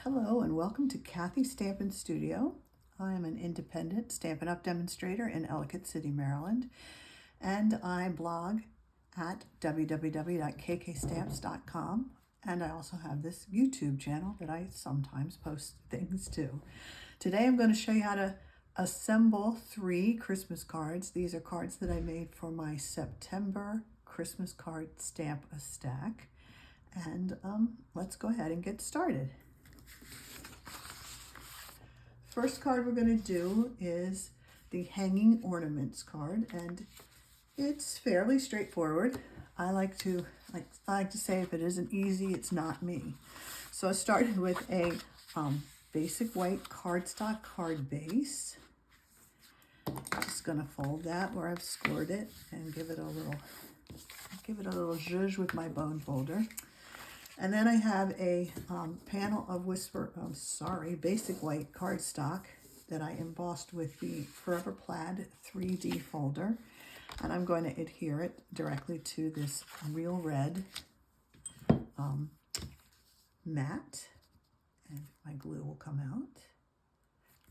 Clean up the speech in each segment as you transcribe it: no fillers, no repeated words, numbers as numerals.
Hello and welcome to Kathy's Stampin' Studio. I am an independent Stampin' Up! Demonstrator in Ellicott City, Maryland, and I blog at www.kkstamps.com, and I also have this YouTube channel that I sometimes post things to. Today I'm going to show you how to assemble 3 Christmas cards. These are cards that I made for my September Christmas card Stamp a Stack, and let's go ahead and get started. First card we're going to do is the Hanging Ornaments card, and it's fairly straightforward. I like to say, if it isn't easy, it's not me. So I started with a basic white cardstock card base. I'm just going to fold that where I've scored it and give it a little zhuzh with my bone folder. And then I have a panel of basic white cardstock that I embossed with the Forever Plaid 3D folder. And I'm going to adhere it directly to this real red mat. And my glue will come out.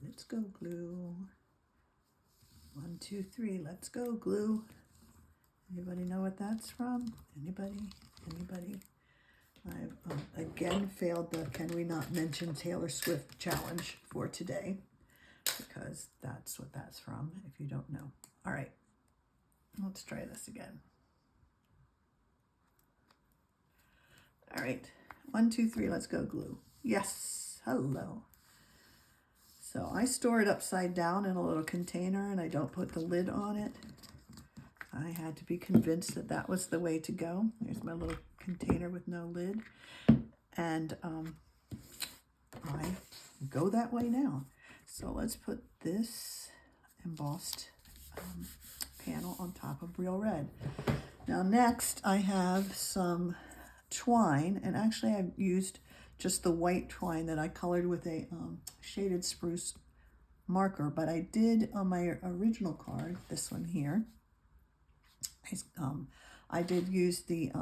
Let's go, glue. 1, 2, 3, let's go, glue. Anybody know what that's from? Anybody? I've again failed the Can We Not Mention Taylor Swift challenge for today, because that's what that's from, if you don't know. All right, let's try this again. All right, 1, 2, 3, let's go, glue. Yes, hello. So I store it upside down in a little container, and I don't put the lid on it. I had to be convinced that that was the way to go. There's my little container with no lid. And I go that way now. So let's put this embossed panel on top of real red. Now next I have some twine, and actually I've used just the white twine that I colored with a shaded spruce marker, but I did on my original card, this one here, I did use the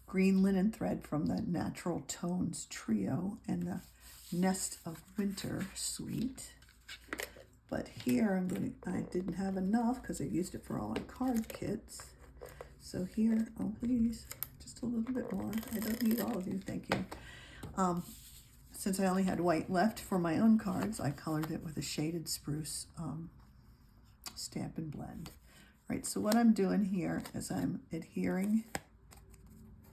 green linen thread from the Natural Tones Trio and the Nest of Winter suite. But here I didn't have enough because I used it for all my card kits. So here, oh please, just a little bit more. I don't need all of you, thank you. Since I only had white left for my own cards, I colored it with a shaded spruce Stampin' Blend. Right, so what I'm doing here is I'm adhering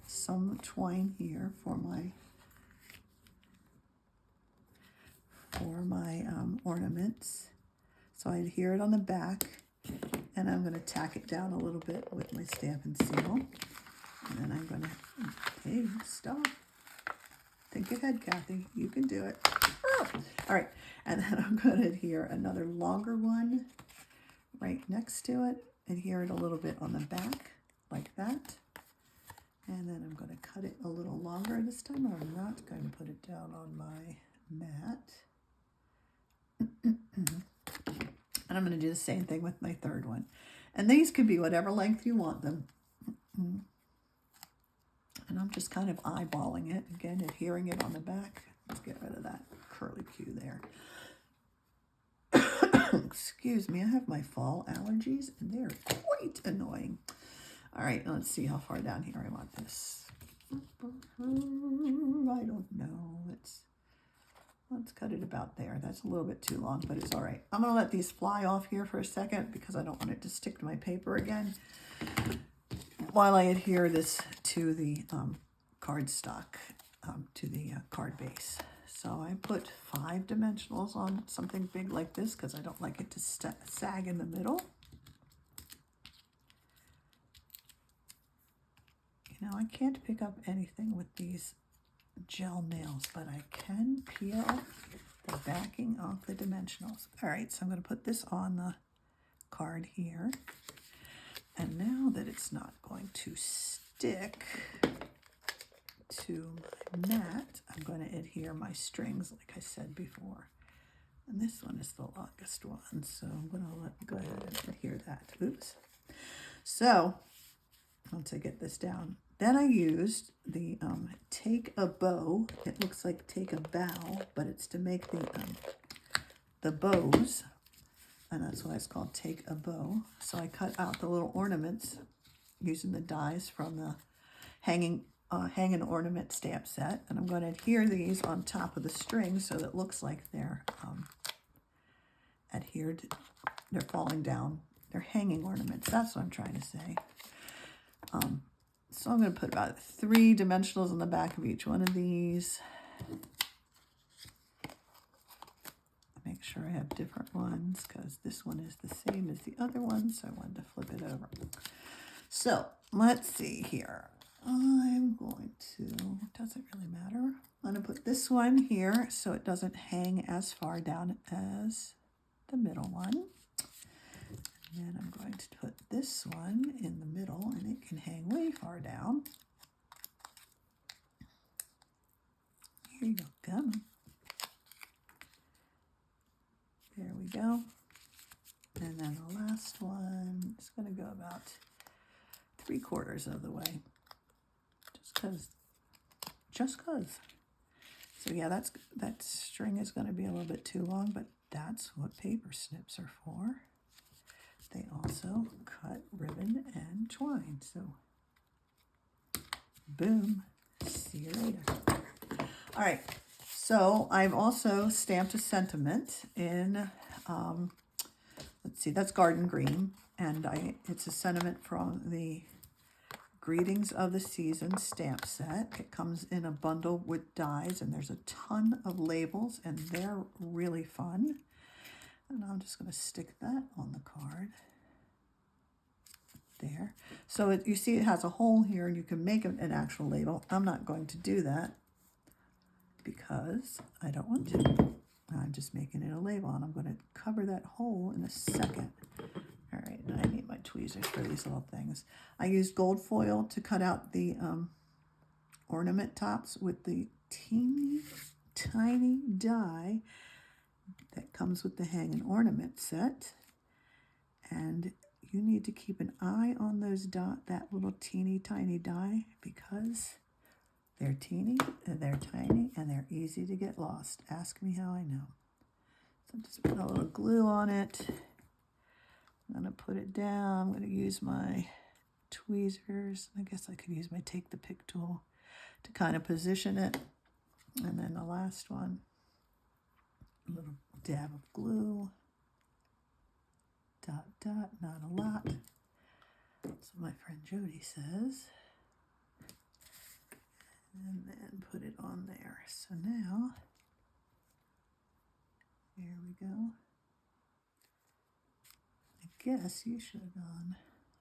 some twine here for my ornaments. So I adhere it on the back, and I'm going to tack it down a little bit with my Stampin' Seal. And then I'm going to, hey, stop. Think ahead, Kathy. You can do it. Oh! All right, and then I'm going to adhere another longer one right next to it. Adhere it a little bit on the back, like that. And then I'm going to cut it a little longer this time. I'm not going to put it down on my mat. And I'm going to do the same thing with my third one. And these could be whatever length you want them. And I'm just kind of eyeballing it. Again, adhering it on the back. Let's get rid of that curly Q there. Excuse me, I have my fall allergies, and they're quite annoying. All right, let's see how far down here I want this. I don't know. Let's cut it about there. That's a little bit too long, but it's all right. I'm going to let these fly off here for a second because I don't want it to stick to my paper again while I adhere this to the cardstock, to the card base. So I put 5 dimensionals on something big like this because I don't like it to sag in the middle. You know, I can't pick up anything with these gel nails, but I can peel the backing off the dimensionals. All right, so I'm going to put this on the card here. And now that it's not going to stick to my mat, I'm going to adhere my strings like I said before. And this one is the longest one, so I'm going to go ahead and adhere that. Oops. So once I get this down Then I used the Take a Bow. It looks like Take a Bow, but it's to make the bows, and that's why it's called Take a Bow. So I cut out the little ornaments using the dies from the Hang An Ornament stamp set, and I'm going to adhere these on top of the string so that it looks like they're adhered, they're falling down, they're hanging ornaments. That's what I'm trying to say. So I'm going to put about 3 dimensionals on the back of each one of these. Make sure I have different ones because this one is the same as the other one, so I wanted to flip it over. So let's see here. I'm going to, it doesn't really matter. I'm going to put this one here so it doesn't hang as far down as the middle one. And then I'm going to put this one in the middle, and it can hang way far down. Here you go, come on. There we go. And then the last one is going to go about 3/4 of the way. Just cause. So yeah, that string is going to be a little bit too long, but that's what paper snips are for. They also cut ribbon and twine. So boom, see you later. All right, so I've also stamped a sentiment in, let's see, that's Garden Green, and it's a sentiment from the Greetings of the Season stamp set. It comes in a bundle with dies, and there's a ton of labels, and they're really fun. And I'm just going to stick that on the card. There. So you see it has a hole here, and you can make an actual label. I'm not going to do that because I don't want to. I'm just making it a label, and I'm going to cover that hole in a second. All right, I need my tweezers for these little things. I used gold foil to cut out the ornament tops with the teeny tiny die that comes with the Hang An Ornament set. And you need to keep an eye on those that little teeny tiny die because they're teeny and they're tiny and they're easy to get lost. Ask me how I know. So just put a little glue on it. I'm going to put it down. I'm going to use my tweezers. I guess I could use my Take the Pick tool to kind of position it. And then the last one, a little dab of glue. Dot, dot, not a lot. That's what my friend Jody says. And then put it on there. So now, here we go. I guess you should have gone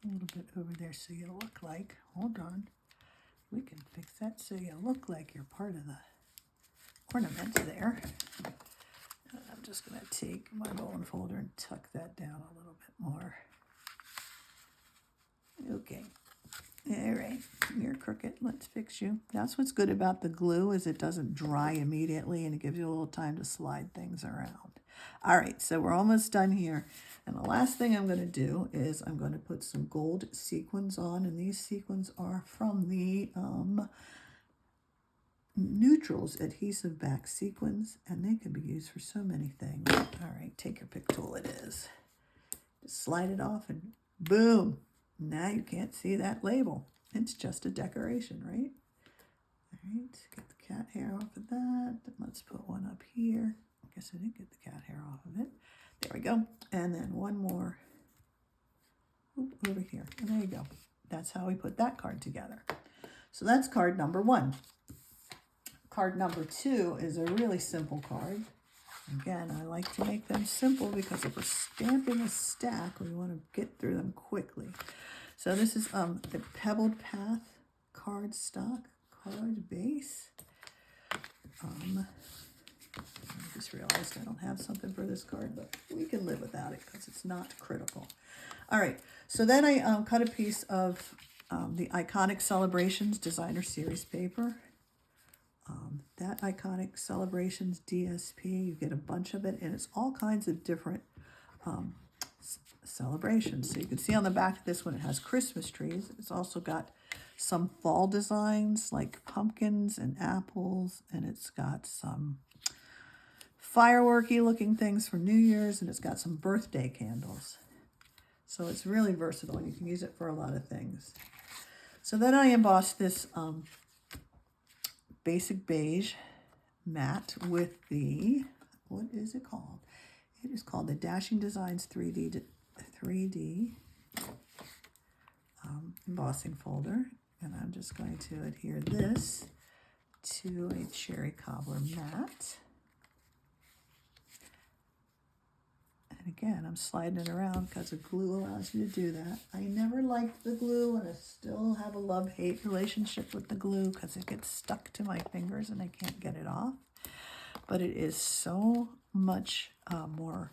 a little bit over there so you look like, hold on, we can fix that so you look like you're part of the ornament there. And I'm just going to take my bone folder and tuck that down a little bit more. Okay. All right, you're crooked. Let's fix you. That's what's good about the glue is it doesn't dry immediately and it gives you a little time to slide things around. All right, so we're almost done here. And the last thing I'm going to do is I'm going to put some gold sequins on, and these sequins are from the Neutrals adhesive back sequins, and they can be used for so many things. All right, take your pick tool, it is. Just slide it off and boom. Now you can't see that label. It's just a decoration, right? All right, get the cat hair off of that. Let's put one up here. I guess I didn't get the cat hair off of it. There we go. And then one more over here. And there you go. That's how we put that card together. So that's card number 1. Card number 2 is a really simple card. Again, I like to make them simple because if we're stamping a stack, we want to get through them quickly. So this is the Pebbled Path cardstock card base. I just realized I don't have something for this card, but we can live without it because it's not critical. All right, so then I cut a piece of the Iconic Celebrations Designer Series paper. That Iconic Celebrations DSP, you get a bunch of it, and it's all kinds of different celebrations. So you can see on the back of this one, it has Christmas trees. It's also got some fall designs like pumpkins and apples, and it's got some fireworky looking things for New Year's, and it's got some birthday candles. So it's really versatile, and you can use it for a lot of things. So then I embossed this basic beige mat with the, what is it called? It is called the Dashing Designs 3D embossing folder. And I'm just going to adhere this to a cherry cobbler mat. And again, I'm sliding it around because the glue allows you to do that. I never liked the glue, and I still have a love-hate relationship with the glue because it gets stuck to my fingers and I can't get it off. But it is so much more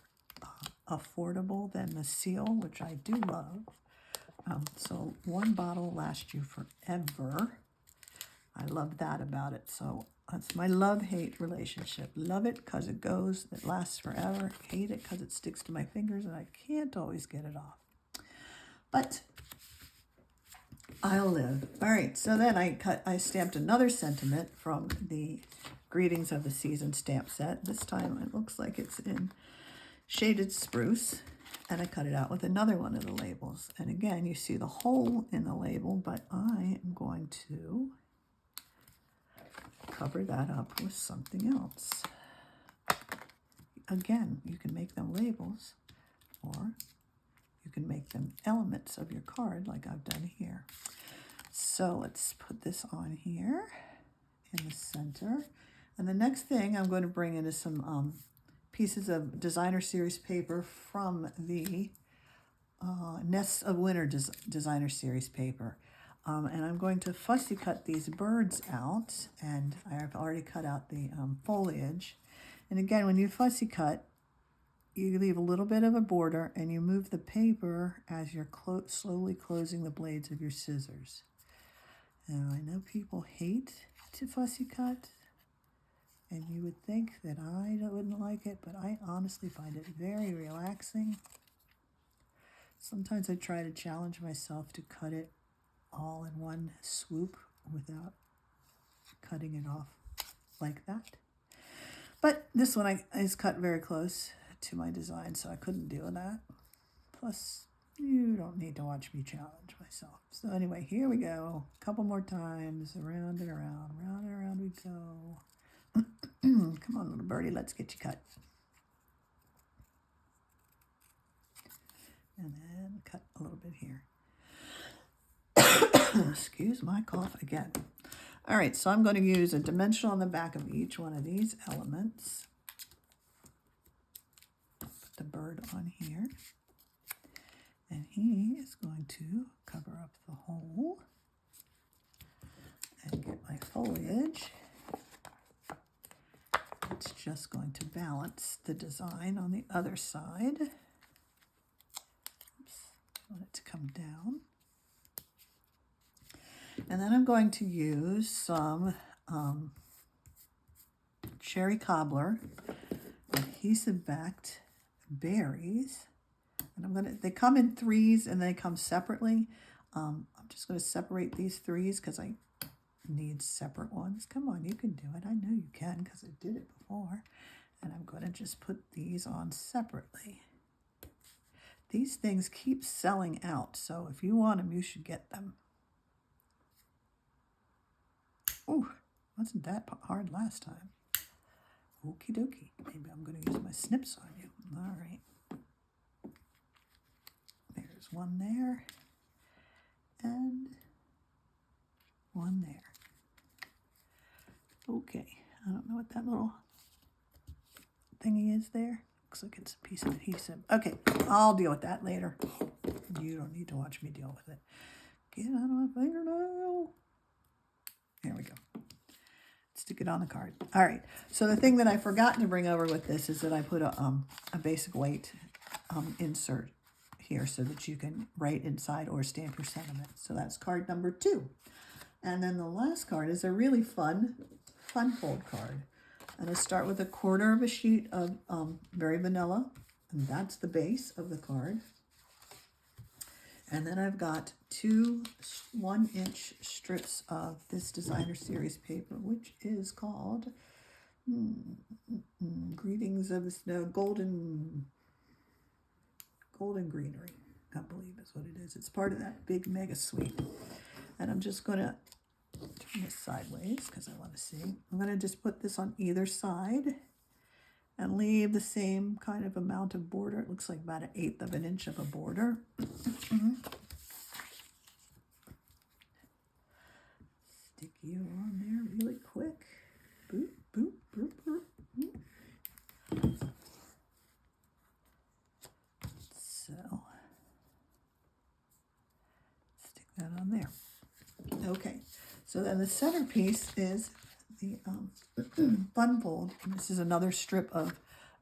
affordable than the seal, which I do love. So one bottle lasts you forever. I love that about it. So that's my love-hate relationship. Love it because it goes, it lasts forever. Hate it because it sticks to my fingers and I can't always get it off. But I'll live. All right, so then I stamped another sentiment from the Greetings of the Season stamp set. This time it looks like it's in shaded spruce, and I cut it out with another one of the labels. And again, you see the hole in the label, but I am going to cover that up with something else. Again, you can make them labels, or you can make them elements of your card like I've done here. So let's put this on here in the center. And the next thing I'm going to bring in is some pieces of designer series paper from the Nests of Winter designer series paper. And I'm going to fussy cut these birds out, and I've already cut out the foliage. And again, when you fussy cut, you leave a little bit of a border and you move the paper as you're slowly closing the blades of your scissors. Now, I know people hate to fussy cut, and you would think that I wouldn't like it, but I honestly find it very relaxing. Sometimes I try to challenge myself to cut it all in one swoop without cutting it off like that. But this one is cut very close to my design, so I couldn't do that. Plus, you don't need to watch me challenge myself. So anyway, here we go. A couple more times, around and around, round and around we go. Come on, little birdie, let's get you cut. And then cut a little bit here. Excuse my cough again. All right, so I'm going to use a dimensional on the back of each one of these elements. Put the bird on here. And he is going to cover up the hole and get my foliage. It's just going to balance the design on the other side. Oops, I want it to come down. And then I'm going to use some cherry cobbler adhesive-backed berries. And they come in threes and they come separately. I'm just going to separate these threes because I need separate ones. Come on, you can do it. I know you can because I did it before. And I'm going to just put these on separately. These things keep selling out, so if you want them, you should get them. Ooh, wasn't that hard last time. Okie dokie. Maybe I'm going to use my snips on you. All right. There's one there. And one there. Okay. I don't know what that little thingy is there. Looks like it's a piece of adhesive. Okay. I'll deal with that later. You don't need to watch me deal with it. Get out of my fingernail. There we go. Stick it on the card. All right. So the thing that I forgot to bring over with this is that I put a basic weight insert here so that you can write inside or stamp your sentiment. So that's card number 2. And then the last card is a really fun fold card. And I start with 1/4 of a sheet of very vanilla, and that's the base of the card. And then I've got two 1-inch strips of this designer series paper, which is called Greetings of the Snow, Golden Greenery, I believe is what it is. It's part of that big mega suite. And I'm just going to turn this sideways because I want to see. I'm going to just put this on either side and leave the same kind of amount of border. It looks like about 1/8 of an inch of a border. Stick you on there really quick. Boop, boop, boop, boop. So, stick that on there. Okay, so then the centerpiece is the fun fold. This is another strip of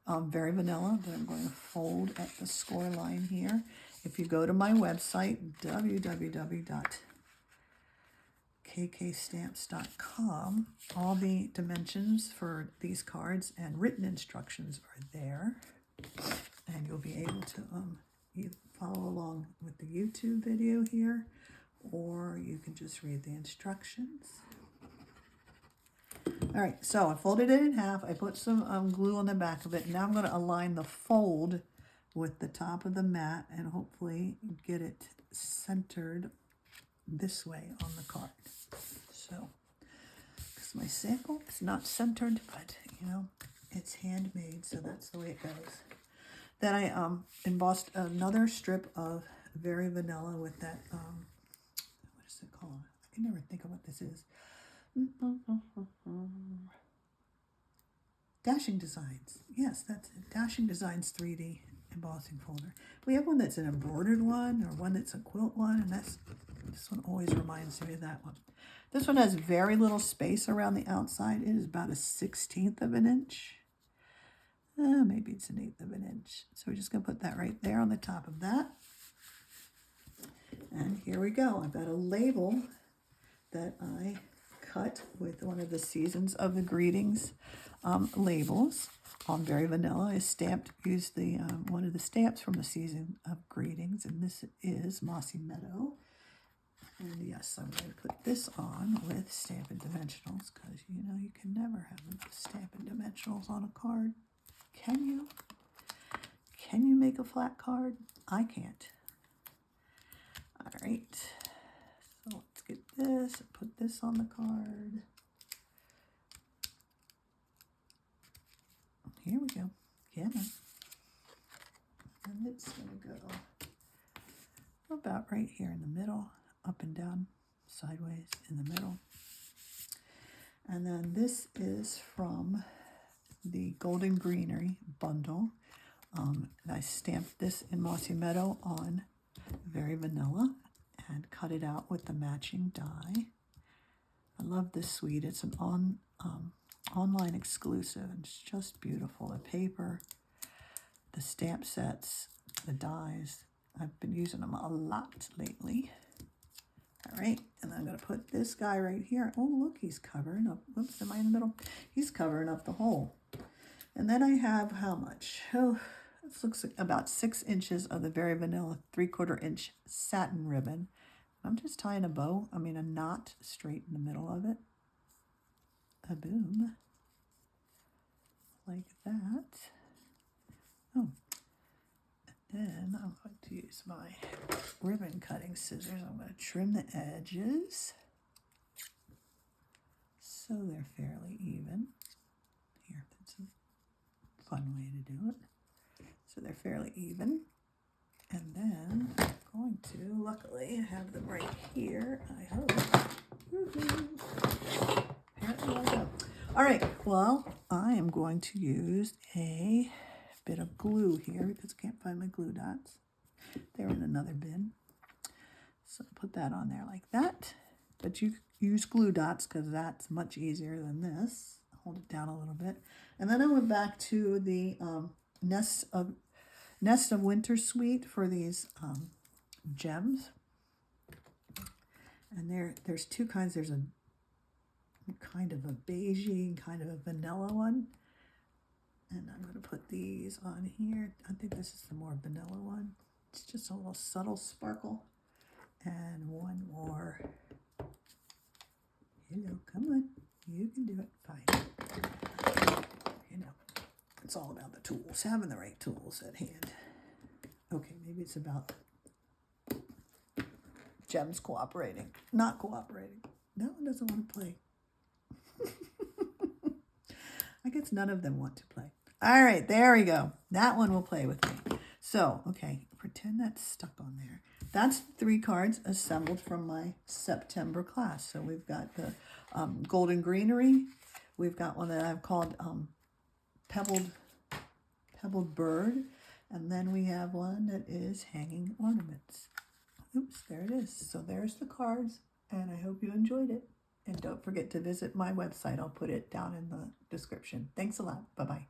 Very Vanilla that I'm going to fold at the score line here. If you go to my website, www.kkstamps.com, all the dimensions for these cards and written instructions are there. And you'll be able to follow along with the YouTube video here, or you can just read the instructions. All right, so I folded it in half. I put some glue on the back of it. Now I'm going to align the fold with the top of the mat and hopefully get it centered this way on the card. So, because my sample is not centered, but you know, it's handmade, so that's the way it goes. Then I embossed another strip of Very Vanilla with that, what is it called? I can never think of what this is. Dashing Designs. Yes, that's it. Dashing Designs 3D embossing folder. We have one that's an embroidered one or one that's a quilt one, and this one always reminds me of that one. This one has very little space around the outside. It is about 1/16 of an inch. Maybe it's 1/8 of an inch. So we're just going to put that right there on the top of that. And here we go. I've got a label that I cut with one of the Seasons of the Greetings labels on Very Vanilla. I used the one of the stamps from the Season of Greetings, and this is Mossy Meadow. And yes, I'm going to put this on with Stampin' Dimensionals because, you know, you can never have enough Stampin' Dimensionals on a card. Can you? Can you make a flat card? I can't. All right. So let's get this and put this on the card. Here we go. Come on. And it's going to go about right here in the middle, up and down, sideways in the middle. And then this is from the Golden Greenery Bundle. And I stamped this in Mossy Meadow on Very Vanilla and cut it out with the matching die. I love this suite. It's an online exclusive. It's just beautiful. The paper, the stamp sets, the dies. I've been using them a lot lately. All right, and I'm going to put this guy right here. Oh, look, he's covering up. Whoops, am I in the middle? He's covering up the hole. And then I have how much? Oh, this looks like about 6 inches of the Very Vanilla 3/4 inch satin ribbon. I'm just tying a knot straight in the middle of it. A boom. Like that. Oh. And then I'm going to use my ribbon cutting scissors. I'm going to trim the edges so they're fairly even. Here, that's a fun way to do it. So they're fairly even. And then I'm going to, luckily, I have them right here, I hope. Woohoo! Apparently I don't. All right, well, I am going to use a bit of glue here because I can't find my glue dots. They're in another bin. So put that on there like that. But you use glue dots because that's much easier than this. Hold it down a little bit. And then I went back to the Nest of Winter suite for these gems. And there's two kinds. There's a kind of a beigey, kind of a vanilla one. And I'm going to put these on here. I think this is the more vanilla one. It's just a little subtle sparkle. And one more. Hello, come on. You can do it. Fine. You know, it's all about the tools, having the right tools at hand. Okay, maybe it's about Gem's cooperating. Not cooperating. That one doesn't want to play. I guess none of them want to play. All right, there we go. That one will play with me. So, okay, pretend that's stuck on there. That's 3 cards assembled from my September class. So we've got the Golden Greenery. We've got one that I've called Pebbled Bird. And then we have one that is Hanging Ornaments. Oops, there it is. So there's the cards, and I hope you enjoyed it. And don't forget to visit my website. I'll put it down in the description. Thanks a lot. Bye-bye.